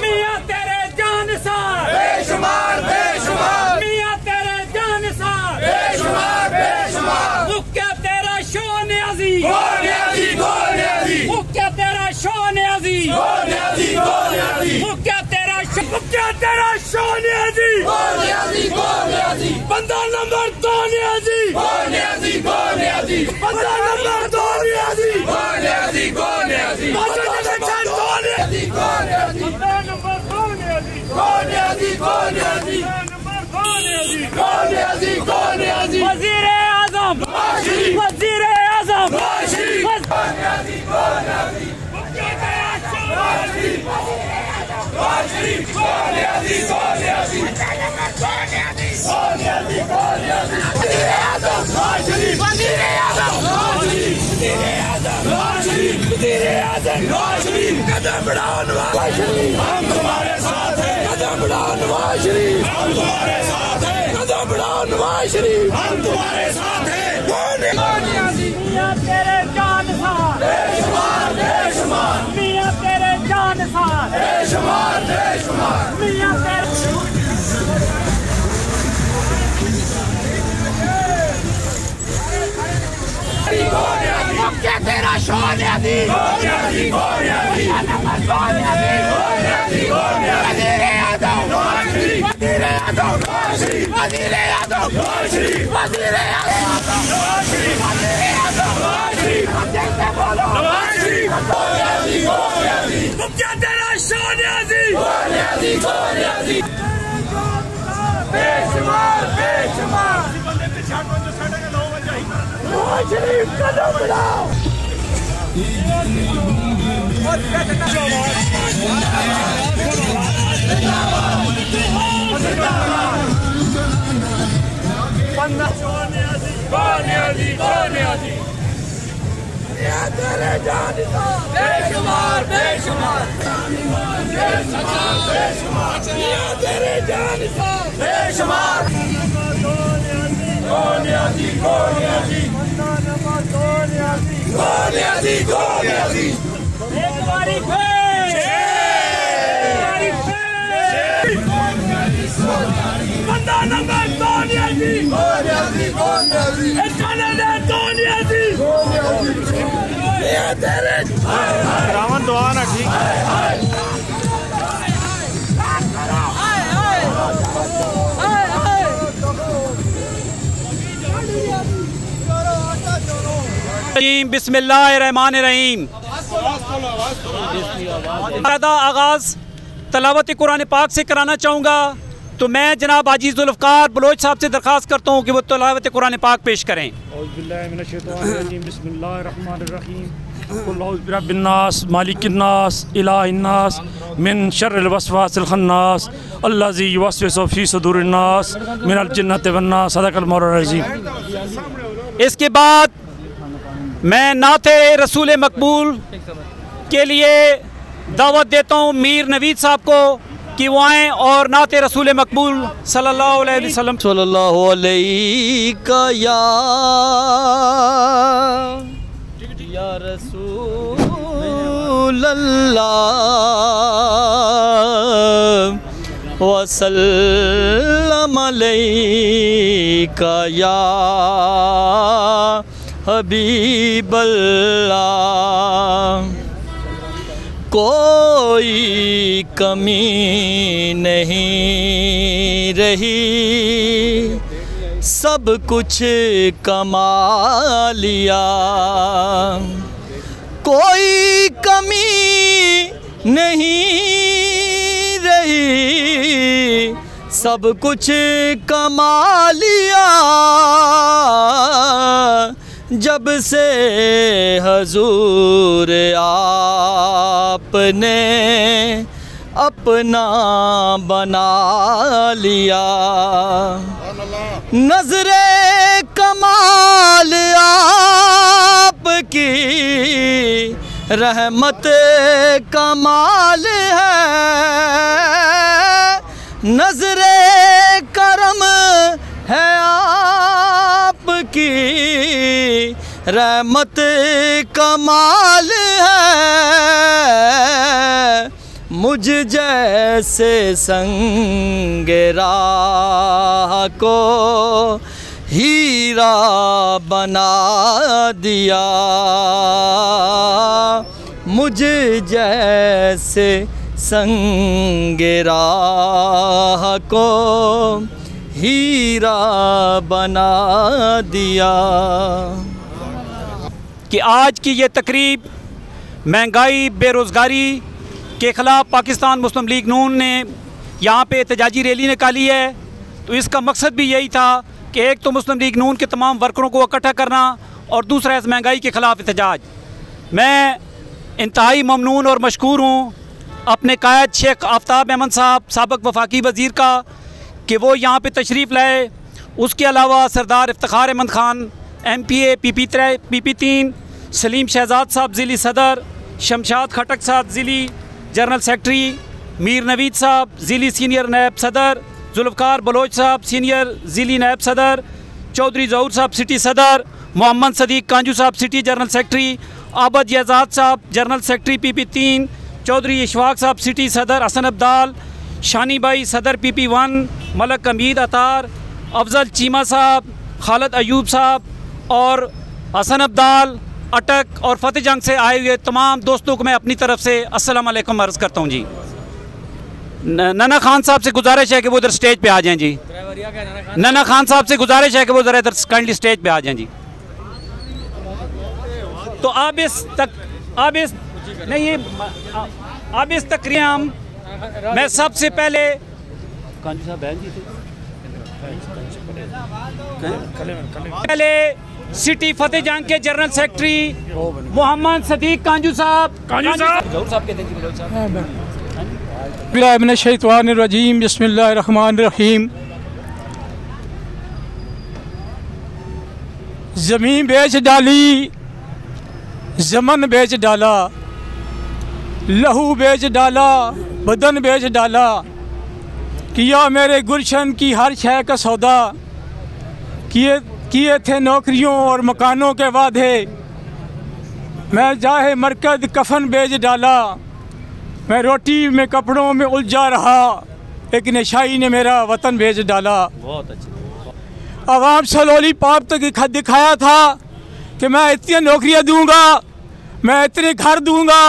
मियां तेरे जानसार बेशुमार बेशुमार, मियां तेरे जानसार बेशुमार बेशुमार, मुक्या तेरा शान अज़ीज़, कौन है अज़ीज़, कौन है अज़ीज़, मुक्या तेरा शान अज़ीज़, कौन है अज़ीज़, कौन है अज़ीज़, मुक्या तेरा शान अज़ीज़, कौन है अज़ीज़, कौन है अज़ीज़, बंदा नंबर 2 ने अज़ीज़, कौन है अज़ीज़, कौन है अज़ीज़, बंदा नंबर 2 ने अज़ीज़, कौन है अज़ीज़, कौन है अज़ीज़, बंदा नंबर 2 ने अज़ीज़, कौन है अज़ीज़, बंदा नंबर 2 ने अज़ीज़, कौन है अज़ीज़, कौन है अज़ीज़, नंबर 2 ने अज़ीज़, कौन है अज़ीज़, कौन है अज़ीज़, वज़ीर आज़म, वज़ीर आज़म, कौन है अज़ीज़, कौन है अज़ीज़, मुक्या तेरा शान अज़ीज़, कौन है अज़ीज़, कौन है अज़ीज़, कौन है अज़ीज़, कौन है अज़ीज़, वज़ीर आज़म, वज़ीर आज़म, वज़ीर आज़म, वज़ीर आज़म, कदम बढ़ाओ नवाज शरीफ, हम तुम्हारे साथ हैं, कदम बढ़ाओ नवाज शरीफ, हम तुम्हारे साथ हैं, कदम बढ़ाओ नवाज शरीफ, हम तुम्हारे साथ हैं, कौन है अज़ीज़, मियां तेरे जानसार बेशुमार बेशुमार, मियां तेरे जानसार बेशुमार बेशुमार, मियां तेरे मुक्या तेरा शान अज़ीज़, कौन है अज़ीज़, कौन है अज़ीज़, कौन है अज़ीज़, कौन है अज़ीज़, कौन है वज़ीर आज़म, वज़ीर आज़म, वज़ीर आज़म, वज़ीर आज़म, मुक्या तेरा शान अज़ीज़, कौन है अज़ीज़, कौन है अज़ीज़, बेशुमार बेशुमार, नवाज शरीफ कदम बढ़ाओ, कौन है अज़ीज़, कौन है अज़ीज़, मियां तेरे जानसार, बेशुमार बेशुमार, बेशुमार बेशुमार, मियां तेरे जानसार, बेशुमार, कौन है अज़ीज़, कौन है अज़ीज़, कौन है अज़ीज़, कौन है अज़ीज़, एक बारी फिर, बंदा नंबर 2 ने अज़ीज़, कौन है अज़ीज़, कौन है अज़ीज़, कनाडा 2 ने अज़ीज़, मियां तेरे रावण दुआ ना ठीक बिस्मिल्लाहिर्रहमानिर्रहीम। आगाज़ तलावत कुरान पाक से कराना चाहूँगा, तो मैं जनाब हाजी जुल्फ़कार बलोच साहब से दरख्वास्त करता हूँ कि वो तलावत कुरान पाक पेश करें। बिस्मिल्लाहिर्रहमानिर्रहीम, मालिकिन्नास, इलाहिन्नास, मिन शर्रिल वस्वासिल खन्नास, अल्लज़ी युवस्विसु फ़ी सुदूरिन्नास, मिनल जिन्नति वन्नास, सदक़ल मौलाना अज़ीम। इसके बाद मैं नाते रसूल मकबूल के लिए दावत देता हूँ मीर नवीद साहब को कि वो आएँ और नाते रसूल मकबूल सल्लल्लाहु अलैहि वसल्लम सल्लल्लाहु अलैहि या रसूल अल्लाह वसल्लम अलैका या हबीब अल्लाह। कोई कमी नहीं रही, सब कुछ कमा लिया। कोई कमी नहीं रही, सब कुछ कमा लिया। जब से हजूर आपने अपना बना लिया। नजरे कमाल आपकी रहमत कमाल है। नजरे करम है आपकी रहमत कमाल है, मुझ जैसे संगे राह को हीरा बना दिया, मुझ जैसे संगे राह को हीरा बना दिया। कि आज की ये तकरीब महंगाई बेरोज़गारी के ख़िलाफ़ पाकिस्तान मुस्लिम लीग नून ने यहाँ पे एहतजाजी रैली निकाली है। तो इसका मकसद भी यही था कि एक तो मुस्लिम लीग नून के तमाम वर्करों को इकट्ठा करना और दूसरा इस महंगाई के ख़िलाफ़ एहतजाज। मैं इंतहाई ममनून और मशकूर हूँ अपने कायद शेख आफ्ताब अहमद साहब साबिक़ वफाकी वज़ीर का कि वो यहाँ पे तशरीफ़ लाए। उसके अलावा सरदार इफ्तिखार अहमद ख़ान MPA PP3, सलीम शहजाद साहब ज़िली सदर, शमशाद खटक साहब ज़िली जनरल सेक्रेटरी, मीर नवीद साहब ज़िली सीनियर नायब सदर, जुल्फ़कार बलोच साहब सीनियर ज़िली नायब सदर, चौधरी ज़हूर साहब सिटी सदर, मोहम्मद सदीक कांजू साहब सिटी जनरल सेक्रेटरी, आबद यजाद साहब general secretary PP3, Chaudhary Ishfaq साहब सिटी सदर, हसन अब्दाल, शानी भाई सदर PP1, मलक हमीद अतार, अफजल चीमा साहब, खालिद अयूब साहब और हसन अब्दाल अटक और फ़तेह जंग से आए हुए तमाम दोस्तों को मैं अपनी तरफ से अस्सलाम वालेकुम अर्ज़ करता हूँ जी। नना खान साहब से गुजारिश है कि वो इधर स्टेज पे आ जाएं जी। नना खान साहब से गुजारिश है कि वो ज़रा इधर काइंडली स्टेज पे आ जाएं जी। तो अब इस तकरीम मैं सबसे पहले सिटी फ़तेह जंग के जनरल सेक्रेटरी मोहम्मद सदीक कांजू साहब बिस्मिल्लाहिर्रहमानिर्रहीम बिस्मिल्लाहिर्रहमानिर्रहीम। ज़मीन बेच डाली, ज़मन बेच डाला, लहू बेच डाला, बदन बेच डाला, किया मेरे गुलशन की हर शय का सौदा, किए थे नौकरियों और मकानों के वादे, मैं जाहे मरकद कफन बेच डाला, मैं रोटी में कपड़ों में उलझा रहा, एक नशाई ने मेरा वतन बेच डाला। बहुत अच्छा। अवाम से लॉलीपॉप तक दिखाया था कि मैं इतनी नौकरियां दूंगा, मैं इतने घर दूंगा,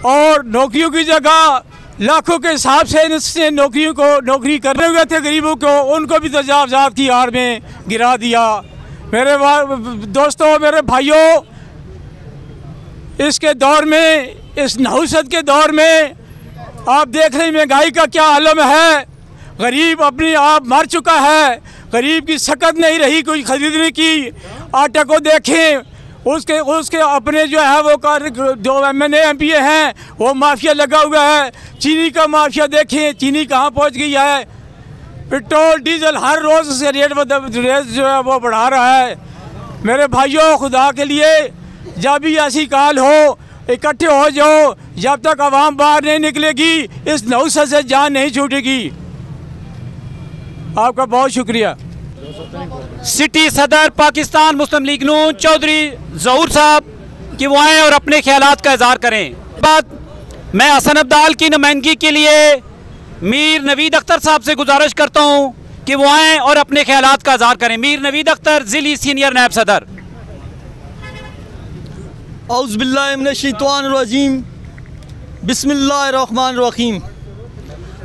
और नौकरियों की जगह लाखों के हिसाब से इसने नौकरी करने हुए थे गरीबों को, उनको भी तजावजात की आड़ में गिरा दिया। मेरे दोस्तों, मेरे भाइयों, इसके दौर में, इस नहुसत के दौर में आप देख रहे हैं महंगाई का क्या आलम है। गरीब अपने आप मर चुका है, गरीब की सकत नहीं रही कोई ख़रीदने की। आटे को देखें, उसके अपने जो है वो जो MNA MPA हैं वो माफिया लगा हुआ है। चीनी का माफिया देखें, चीनी कहाँ पहुँच गई है। पेट्रोल डीजल हर रोज़ से रेट जो है वो बढ़ा रहा है। मेरे भाइयों, खुदा के लिए जब भी ऐसी काल हो इकट्ठे हो जाओ, जब तक आवाम बाहर नहीं निकलेगी इस नहुसत से जान नहीं छूटेगी। आपका बहुत शुक्रिया। सिटी सदर पाकिस्तान मुस्लिम लीग नून चौधरी ज़हूर साहब कि वो आएँ और अपने ख्यालात का इज़हार करें। बात मैं हसन अब्दाल की नुमाइंदगी के लिए मीर नवीद अख्तर साहब से गुजारिश करता हूँ कि वो आएँ और अपने ख्यालात का इज़हार करें। मीर नवीद अख्तर ज़िली सीनियर नायब सदर। औज़ु बिल्लाहि मिनश्शैतानिर्रजीम बिस्मिल्लाहिर्रहमानिर्रहीम।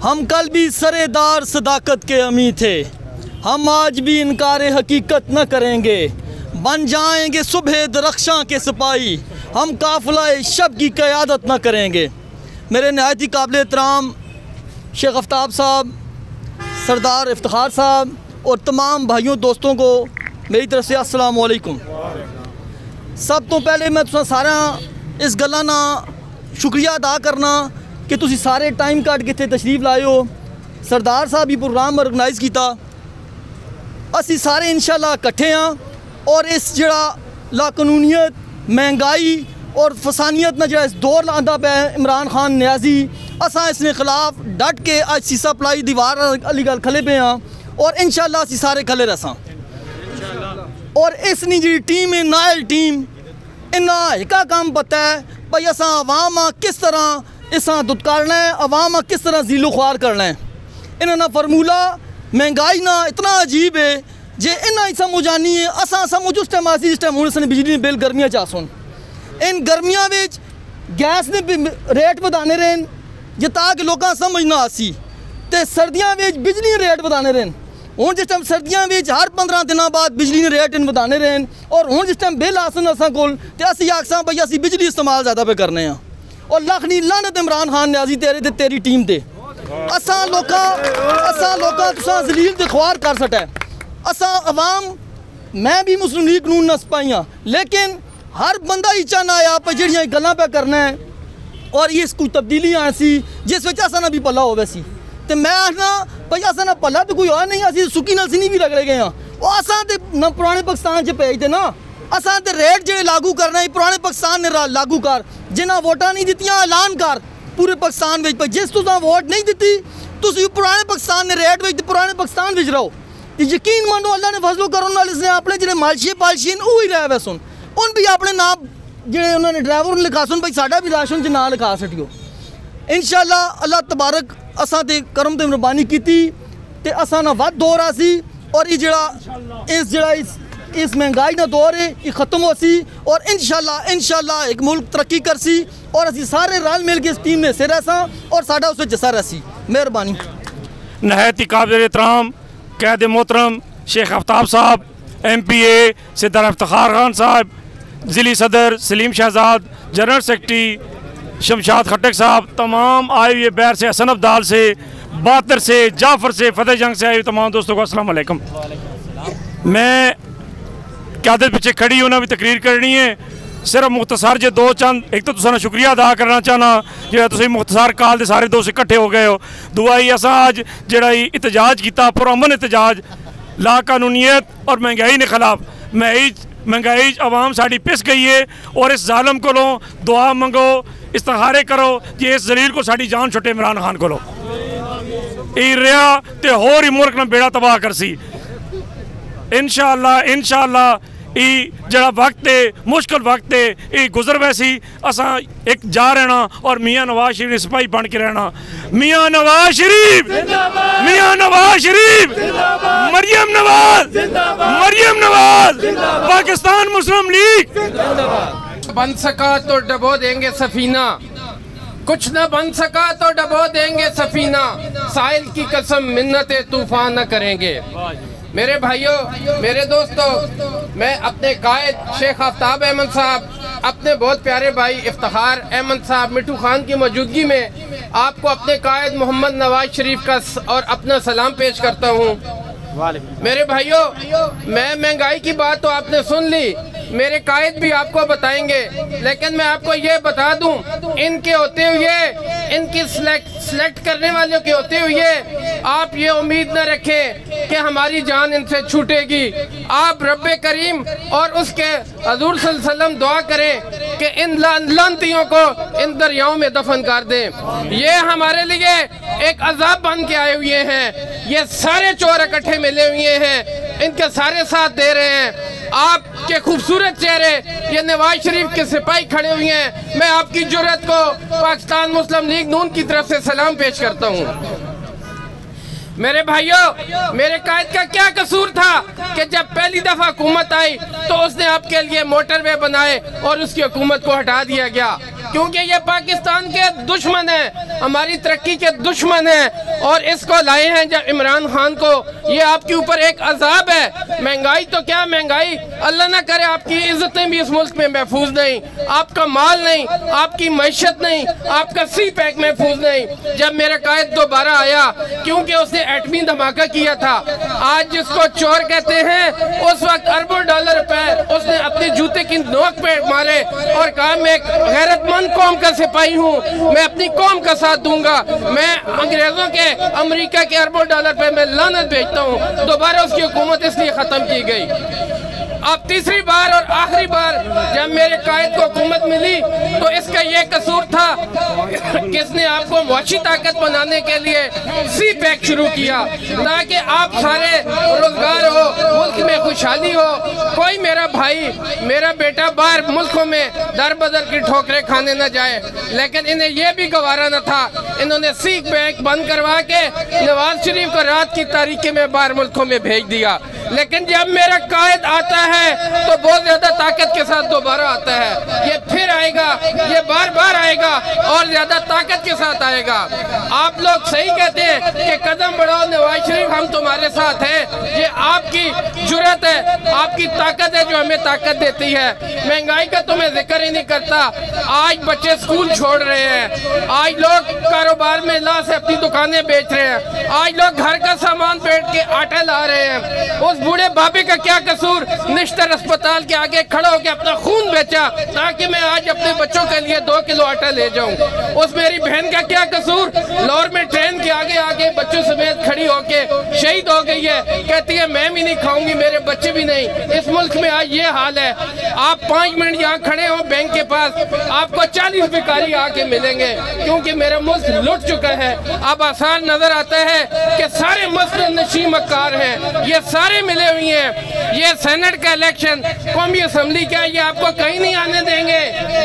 हम कल भी सरेदार सदाकत के अमी थे, हम आज भी इनकार हकीकत न करेंगे, बन जाएंगे सुबह दरख्शां के सिपाही, हम काफ़िला शब की क़यादत न करेंगे। मेरे नहायत ही काबिल एहतराम शेख आफ्ताब साहब, सरदार इफ्तिखार साहब और तमाम भाइयों दोस्तों को मेरी तरफ से अस्सलाम वालेकुम। सब तो पहले मैं तुसा सारा इस गल्ला ना शुक्रिया अदा करना कि तुसी सारे टाइम कट के इत्थे तशरीफ लाए हो। सरदार साहब ही प्रोग्राम ऑर्गेनाइज़ किया, असी सारे इंशाल्लाह इकट्ठे हाँ और इस जड़ा लाकानूनीयत, महंगाई और फसानियत ना जड़ा इस दौर आंदा पे इमरान खान न्याजी, असा इसने खिलाफ डट के आज सीसा पलाई दीवार अली गल खले पे हाँ और इंशाल्लाह असी सारे खले रसा। और इसनी जी टीम है नायल टीम इन्हें एक काम पता है भाई असा अवाम किस तरह इसा दुत्कारना है, अवाम किस तरह जीलो ख्वार करना है। इन्होंने फार्मूला महंगाई ना इतना अजीब है जे इन्ना ही समझ आनी है। असा समझ उस टाइम आसी जिस टाइम हूँ इसने बिजली बिल गर्मियाँ चा सुन इन गर्मियाँ विच गैस ने रेट बढ़ाने रहन जे ताकि लोगों समझ ना आसी, तो सर्दियों में बिजली रेट बढ़ाने रहन। हूँ जिस टाइम सर्दियों में हर 15 दिनों बाद बिजली ने रेट इन बढ़ाने रहन और हूँ जिस टाइम बिल आसन असा कोल तो असी आखसा भाई असी बिजली इस्तेमाल ज़्यादा पे करने हैं और लख नी लानत इमरान खान न्याजी तेरे ते तेरी टीम ते असा लोका तुसा जलील ते ख्वार कर सटा है। असा अवाम मैं भी मुस्लिम लीग नून न सपाइयाँ लेकिन हर बंदा ही चाहना आया पर जड़ियाँ गल्लां पे करना है और ये कुछ तब्दीलियाँ ऐसी जिस वजह असा ना भी भला हो वैसी तो मैं आखना भाई असा ना भला तो कोई और नहीं असी सुकी नल नहीं भी रगड़े गए हैं वो असा तो ना पुराने पाकिस्तान च भेजते ना असा तो रेट जो लागू करना है पुराने पाकिस्तान ने लागू कर जिन्हें वोटा नहीं दित्तियां ऐलान कर पूरे पाकिस्तान में जिस तुसा वोट नहीं दी तुम पुराने पाकिस्तान ने रेट में पुराने पाकिस्तान में रहो यकीन मानो अल्लाह ने फजलो करो नाल इसने अपने जो मालशिए पालशिए वो ही रह वैसन उन भी अपने नाम जो उन्होंने ड्राइवर लिखा सुन भाई साडा भी राशन च ना लिखा सटियो। इंशाअल्लाह अल्लाह तबारक असा ते करम ते मेहरबानी की ते असा ना वध दौर आसी और ये जड़ा इस महंगाई ना दौर है ये ख़त्म हो सी और इंशाअल्लाह एक मुल्क तरक्की कर सी और असी सारे रल मिल के इस टीम में से रहसा और साडा उस जसा रहसी। मेहरबानी। नहायत ही काबिल एहतराम कैद मोहतरम शेख आफ्ताब साहब MPA सिद्धार इफ्तिखार खान साहब, ज़िली सदर सलीम शहजाद, जनरल सेक्रेटरी शमशाद खट्टक साहब, तमाम आए हुए बैर से, हसन अब्दाल से, बातर से, जाफ़र से, फतेह जंग से आए हुए तमाम दोस्तों को अस्सलाम वालेकुम। मैं क़यादत पीछे खड़ी होना भी तकरीर करनी है सिर्फ मुख्तसर जो दो चंद एक तो तुसां शुक्रिया अदा करना चाहना जो तुसीं मुख्तसर काल के सारे दोस्त इकट्ठे हो गए हो। दुआ ही असां अज जिहड़ा एहतजाज किया पुरअमन एहतजाज ला कानूनीत और महंगाई के खिलाफ महंगाई आवाम साड़ी पिस गई है और इस जालम को दुआ मंगो इस्तिखारे करो कि इस जलील को साड़ी जान छुटे इमरान खान को रहा तो होर ही मुल्क ने बेड़ा तबाह कर सी। इंशाअल्लाह जड़ा वक्त है मुश्किल वक्त है ये गुजर वैसी असा एक जा रहना और मियाँ नवाज शरीफ ने सिपाही बन के रहना। मियाँ नवाज शरीफ मरियम नवाज पाकिस्तान मुस्लिम लीग। बन सका तो डबो देंगे सफीना, कुछ न बन सका तो डबो देंगे सफीना, साहिल की कसम मिन्नते तूफान न करेंगे। मेरे भाइयों मेरे दोस्तों, मैं अपने कायद शेख आफ्ताब अहमद साहब, अपने बहुत प्यारे भाई इफ्तिखार अहमद साहब मिट्टू खान की मौजूदगी में आपको अपने कायद मोहम्मद नवाज शरीफ का और अपना सलाम पेश करता हूँ। मेरे भाइयों, मैं महंगाई की बात तो आपने सुन ली, मेरे कायद भी आपको बताएंगे, लेकिन मैं आपको ये बता दूं इनके होते हुए, इनकी सिलेक्ट करने वालों के होते हुए आप ये उम्मीद न रखें कि हमारी जान इनसे छूटेगी। आप रब्बे करीम और उसके हजूर सल्लल्लाहु अलैहि वसल्लम दुआ करें कि इन लानतियों को इन दरियाओं में दफन कर दें। ये हमारे लिए एक अजाब बन के आए हुए हैं, ये सारे चोर इकट्ठे मिले हुए हैं, इनके सारे साथ दे रहे हैं। आपके खूबसूरत चेहरे ये नवाज शरीफ के सिपाही खड़े हुए हैं। मैं आपकी जुर्रत को पाकिस्तान मुस्लिम लीग नून की तरफ से सलाम पेश करता हूँ। मेरे भाइयों, मेरे कायद का क्या कसूर था कि जब पहली दफा हुकूमत आई तो उसने आपके लिए मोटरवे बनाए और उसकी हुकूमत को हटा दिया गया, क्योंकि ये पाकिस्तान के दुश्मन हैं, हमारी तरक्की के दुश्मन हैं और इसको लाए हैं जब इमरान खान को। ये आपके ऊपर एक अजाब है। महंगाई तो क्या महंगाई, अल्लाह ना करे आपकी इज्जतें भी इस मुल्क में महफूज नहीं, आपका माल नहीं, आपकी मैशत नहीं, आपका सी पैक महफूज नहीं। जब मेरा कायद दोबारा आया, क्योंकि उसने एटमी धमाका किया था, आज जिसको चोर कहते हैं, उस वक्त अरबों डॉलर रुपए उसने अपने जूते की नोक पे मारे और कहा मैं एक गैरतमंद कौम का सिपाही हूँ, मैं अपनी कौम का साथ दूंगा। मैं अंग्रेजों के अमेरिका के अरबों डॉलर पे मैं लानत भेजता हूँ। दोबारा उसकी हुकूमत इसलिए ख़त्म की गई। अब तीसरी बार और आखिरी बार जब मेरे कायद को हुकूमत मिली तो इसका ये कसूर था कि इसने आपको मुआशी ताकत बनाने के लिए सी पैक शुरू किया ताकि आप सारे रोजगार हो, मुल्क में खुशहाली हो, कोई मेरा भाई मेरा बेटा बाहर मुल्कों में दर बदर की ठोकरें खाने न जाए। लेकिन इन्हें यह भी गवारा न था, इन्होंने सी पैक बंद करवा के नवाज शरीफ को रात की तारीकी में बाहर मुल्कों में भेज दिया। लेकिन जब मेरा कायद आता है तो बहुत ज्यादा ताकत के साथ दोबारा आता है, ये फिर आएगा, ये बार बार आएगा और ज्यादा ताकत के साथ आएगा। आप लोग सही कहते हैं कि कदम बढ़ाओ नवाज शरीफ, हम तुम्हारे साथ हैं। ये आपकी जुर्रत है, आपकी ताकत है जो हमें ताकत देती है। महंगाई का तो मैं जिक्र ही नहीं करता। आज बच्चे स्कूल छोड़ रहे हैं, आज लोग कारोबार में ला से अपनी दुकानें बेच रहे हैं, आज लोग घर का सामान बेच के आटा ला रहे हैं। उस बूढ़े बाबे का क्या कसूर, निश्तर अस्पताल के आगे खड़ा होकर अपना खून बेचा ताकि मैं आज अपने बच्चों के लिए 2 किलो आटा ले जाऊं। उस मेरी बहन का क्या कसूर, लाहौर में ट्रेन के आगे आगे बच्चों समेत खड़ी होके शहीद हो गई है, कहती है मैं भी नहीं खाऊंगी, मेरे बच्चे भी नहीं। इस मुल्क में आज ये हाल है। आप 5 मिनट यहाँ खड़े हो बैंक के पास, आपको 40 भिखारी आके मिलेंगे क्योंकि मेरा मुल्क लुट चुका है। अब आसान नजर आता है कि सारे मसलन नशी मक्कार हैं, ये सारे मिले हुए हैं। ये सेनेट का इलेक्शन, कौमी असम्बली का, ये आपको कहीं नहीं आने देंगे।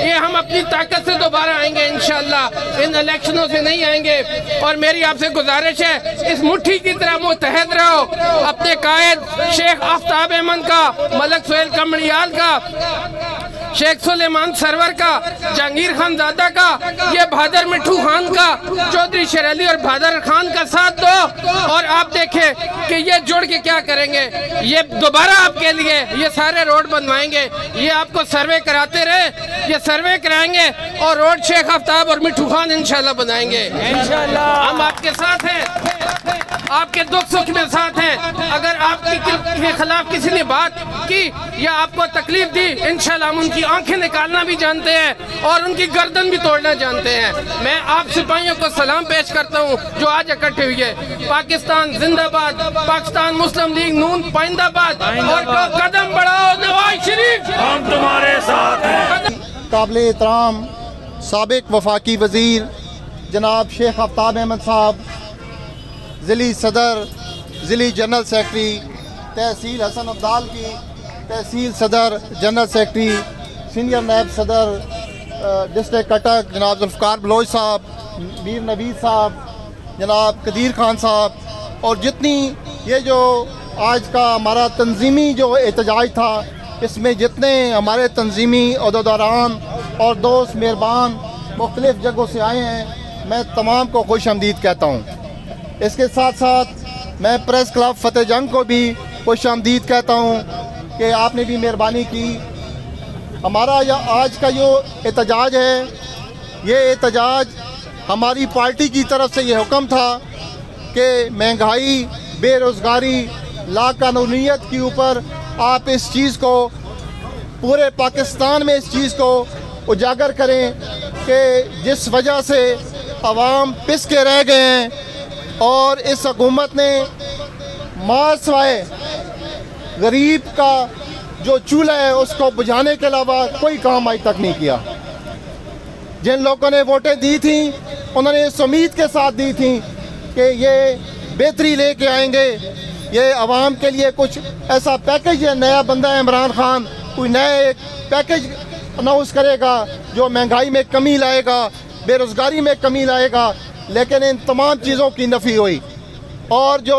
ये हम अपनी ताकत से दोबारा आएंगे इंशाअल्लाह, इन इलेक्शनों से नहीं आएंगे। और मेरी आपसे गुजारिश है, इस मुट्ठी की तरह मुत्तहद रहो। अपने कायद शेख आफ्ताब अहमद का, मलक सुहेल कमरियाल का, शेख सुलेमान सरवर का, जहांगीर खान ज़ादा का, ये बहादुर मिट्ठू खान का, चौधरी शेर अली और बहादुर खान का साथ दो और आप देखें कि ये जुड़ के क्या करेंगे। ये दोबारा आपके लिए ये सारे रोड बनवाएंगे। ये आपको सर्वे कराते रहे, ये सर्वे कराएंगे और रोड शेख आफ्ताब और मिट्ठू खान इंशाल्लाह बनाएंगे। हम आपके साथ हैं, आपके दुख सुख में साथ हैं। अगर आपके खिलाफ किसी ने बात की या आपको तकलीफ दी, इंशाल्लाह हम उनकी आंखें निकालना भी जानते हैं और उनकी गर्दन भी तोड़ना जानते हैं। मैं आप सिपाहियों को सलाम पेश करता हूं जो आज इकट्ठे हुए हैं। पाकिस्तान जिंदाबाद, पाकिस्तान मुस्लिम लीग नून पाइंदाबाद और कदम बढ़ाओ नवाज शरीफ, हम तुम्हारे साथ हैं। काबिल एहतराम साबिक वफाकी वज़ीर जनाब शेख आफ्ताब अहमद साहब, ज़िली सदर, ज़िली जनरल सेक्रेटरी तहसील हसन अब्दाल की, तहसील सदर, जनरल सेक्रेटरी, सीनियर नायब सदर डिस्ट्रिक्ट कटक जनाब जुल्फ़कार बलोच साहब, मीर नवीद साहब, जनाब कदीर खान साहब, और जितनी ये जो आज का हमारा तंजीमी जो एहतजाज था, इसमें जितने हमारे तंजीमी अहदेदारान और दोस्त मेहरबान मुख्तलिफ़ जगहों से आए हैं, मैं तमाम को खुश आमदीद कहता हूँ। इसके साथ साथ मैं प्रेस क्लब फतेह जंग को भी खुश आमदीद कहता हूँ कि आपने भी मेहरबानी की। हमारा आज का जो एहतजाज है, ये एहतजाज हमारी पार्टी की तरफ से ये हुक्म था कि महंगाई, बेरोज़गारी, लाकानूनियत के ऊपर आप इस चीज़ को पूरे पाकिस्तान में इस चीज़ को उजागर करें कि जिस वजह से अवाम पिस के रह गए हैं और इस हुकूमत ने मासवाए गरीब का जो चूल्हा है उसको बुझाने के अलावा कोई काम आज तक नहीं किया। जिन लोगों ने वोटें दी थी उन्होंने इस उम्मीद के साथ दी थी कि ये बेहतरी लेके आएंगे, ये आवाम के लिए कुछ ऐसा पैकेज है, नया बंदा है इमरान खान, कोई नया एक पैकेज अनाउंस करेगा जो महंगाई में कमी लाएगा, बेरोज़गारी में कमी लाएगा। लेकिन इन तमाम चीज़ों की नफ़ी हुई। और जो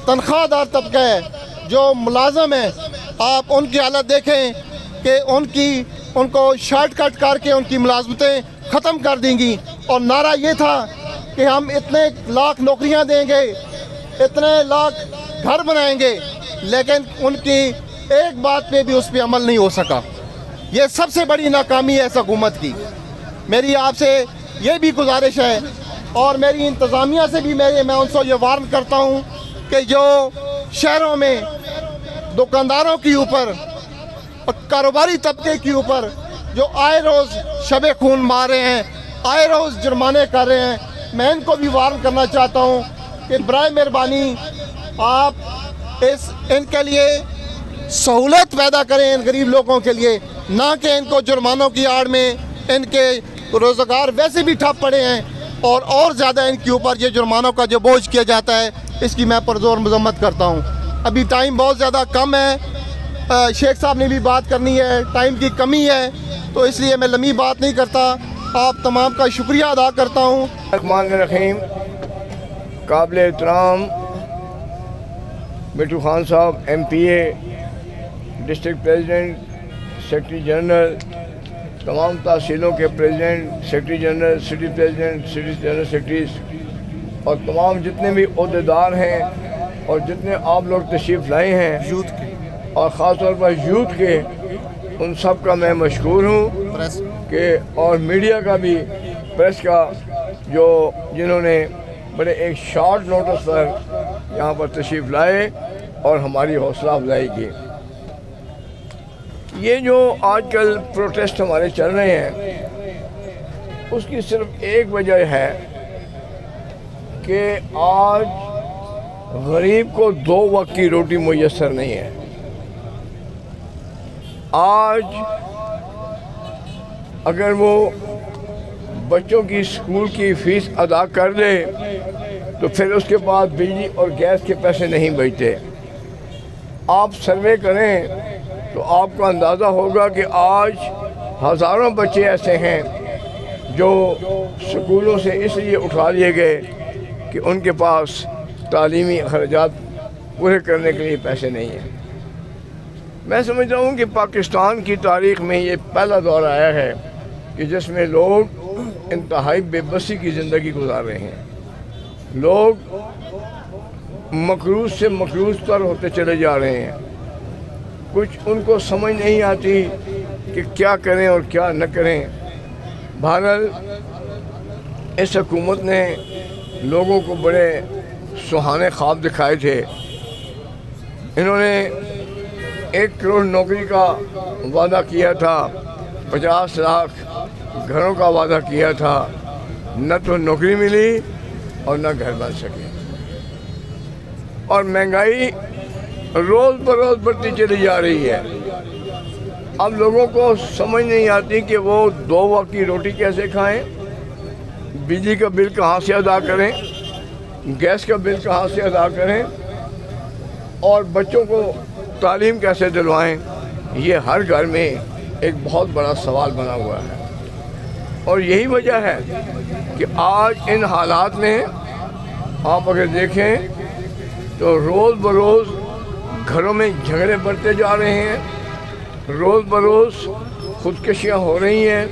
तनख्वाहदार तबका है, जो मुलाजम है, आप उनकी हालत देखें कि उनको शॉर्टकट करके उनकी मुलाजमतें ख़त्म कर देंगी। और नारा ये था कि हम इतने लाख नौकरियां देंगे, इतने लाख घर बनाएंगे, लेकिन उनकी एक बात पे भी उस पर अमल नहीं हो सका। ये सबसे बड़ी नाकामी है इस हुकूमत की। मेरी आपसे ये भी गुजारिश है और मेरी इंतज़ामिया से भी मैं उनसे ये वार्न करता हूँ कि जो शहरों में दुकानदारों के ऊपर और कारोबारी तबके के ऊपर जो आए रोज़ शबे खून मार रहे हैं, आए रोज़ जुर्माने कर रहे हैं, मैं इनको भी वार्न करना चाहता हूँ कि बराए मेहरबानी आप इनके लिए सहूलत पैदा करें इन गरीब लोगों के लिए, ना कि इनको जुर्मानों की आड़ में इनके रोज़गार वैसे भी ठप पड़े हैं और ज़्यादा इनके ऊपर ये जुर्मानों का जो बोझ किया जाता है, इसकी मैं पुरज़ोर मज़म्मत करता हूँ। अभी टाइम बहुत ज़्यादा कम है, शेख साहब ने भी बात करनी है, टाइम की कमी है, तो इसलिए मैं लंबी बात नहीं करता। आप तमाम का शुक्रिया अदा करता हूँ। रहमान रहीम, काबिल एहतराम मिट्टू खान साहब MPA, district president, secretary general, तमाम तहसीलों के president, secretary general, city president, city general secretaries और तमाम जितने भी ओहदेदार हैं और जितने आप लोग तशरीफ़ लाए हैं यूथ के और ख़ास तौर पर यूथ के, उन सब का मैं मशकूर हूँ कि और मीडिया का भी, प्रेस का, जो जिन्होंने बड़े एक शॉर्ट नोटिस पर यहाँ पर तशरीफ़ लाए और हमारी हौसला अफजाई की। ये जो आजकल प्रोटेस्ट हमारे चल रहे हैं, उसकी सिर्फ एक वजह है कि आज गरीब को 2 वक्त की रोटी मुयस्सर नहीं है। आज अगर वो बच्चों की स्कूल की फ़ीस अदा कर दे तो फिर उसके बाद बिजली और गैस के पैसे नहीं बचते। आप सर्वे करें तो आपको अंदाज़ा होगा कि आज हज़ारों बच्चे ऐसे हैं जो स्कूलों से इसलिए उठा लिए गए कि उनके पास तालीमी अखराजात पूरे करने के लिए पैसे नहीं हैं। मैं समझता हूँ कि पाकिस्तान की तारीख़ में ये पहला दौर आया है कि जिसमें लोग इंतहाई बेबसी की ज़िंदगी गुजार रहे हैं। लोग मकरूज़ से मकरूज़ तर होते चले जा रहे हैं। कुछ उनको समझ नहीं आती कि क्या करें और क्या न करें। बहरहाल इस हुकूमत ने लोगों को बड़े सुहाने ख्वाब दिखाए थे। इन्होंने 1 करोड़ नौकरी का वादा किया था, 50 लाख घरों का वादा किया था, न तो नौकरी मिली और न घर बन सके। और महंगाई रोज़ बरोज़ बढ़ती चली जा रही है। अब लोगों को समझ नहीं आती कि वो 2 वक्त की रोटी कैसे खाएं, बिजली का बिल कहाँ से अदा करें, गैस का बिल कहाँ से अदा करें और बच्चों को तालीम कैसे दिलवाएं। ये हर घर में एक बहुत बड़ा सवाल बना हुआ है। और यही वजह है कि आज इन हालात में आप अगर देखें तो रोज़ बरोज़ घरों में झगड़े बढ़ते जा रहे हैं, रोज़ बरोज़ खुदकशियाँ हो रही हैं।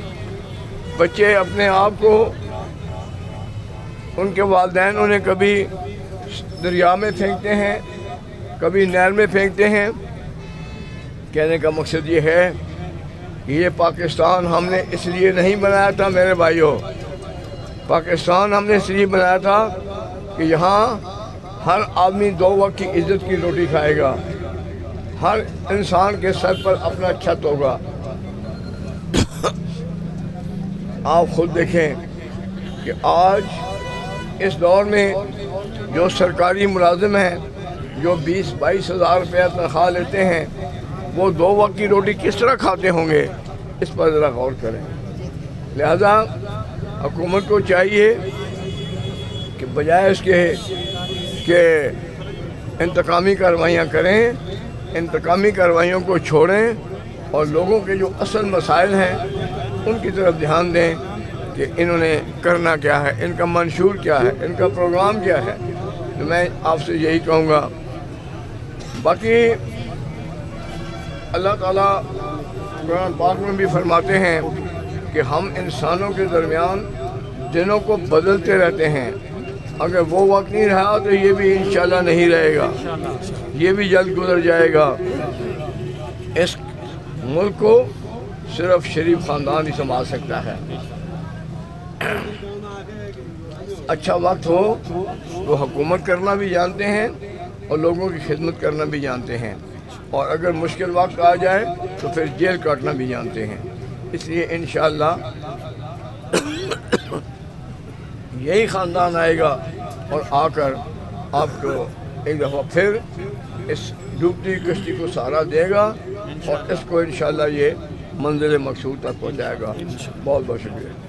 बच्चे अपने आप को, उनके वालिदैन उन्हें कभी दरिया में फेंकते हैं, कभी नहर में फेंकते हैं। कहने का मकसद ये है कि ये पाकिस्तान हमने इसलिए नहीं बनाया था मेरे भाइयों। पाकिस्तान हमने इसलिए बनाया था कि यहाँ हर आदमी 2 वक्त की इज़्ज़त की रोटी खाएगा, हर इंसान के सर पर अपना छत होगा। आप खुद देखें कि आज इस दौर में जो सरकारी मुलाजिम हैं, जो 20-22 हज़ार रुपया तनख्वाह लेते हैं, वो 2 वक्त की रोटी किस तरह खाते होंगे, इस पर ज़रा गौर करें। लिहाजा हुकूमत को चाहिए कि बजाय इसके कि इंतकामी कार्रवाइयाँ करें, इंतकामी कार्रवाइयों को छोड़ें और लोगों के जो असल मसाइल हैं उनकी तरफ ध्यान दें कि इन्होंने करना क्या है, इनका मंशूर क्या है, इनका प्रोग्राम क्या है। तो मैं आपसे यही कहूँगा। बाकी अल्लाह ताला कुरान पाक में भी फरमाते हैं कि हम इंसानों के दरमियान दिनों को बदलते रहते हैं। अगर वो वक्त नहीं रहा तो ये भी इंशाल्लाह नहीं रहेगा, ये भी जल्द गुजर जाएगा। इस मुल्क को सिर्फ शरीफ ख़ानदान ही संभाल सकता है। अच्छा वक्त हो तो हुकूमत करना भी जानते हैं और लोगों की खिदमत करना भी जानते हैं, और अगर मुश्किल वक्त आ जाए तो फिर जेल काटना भी जानते हैं। इसलिए इंशाअल्लाह यही ख़ानदान आएगा और आकर आपको एक दफ़ा फिर इस डूबती कश्ती को सहारा देगा और इसको इंशाल्लाह ये मंजिल मकसूद तक पहुँचाएगा। बहुत बहुत शुक्रिया।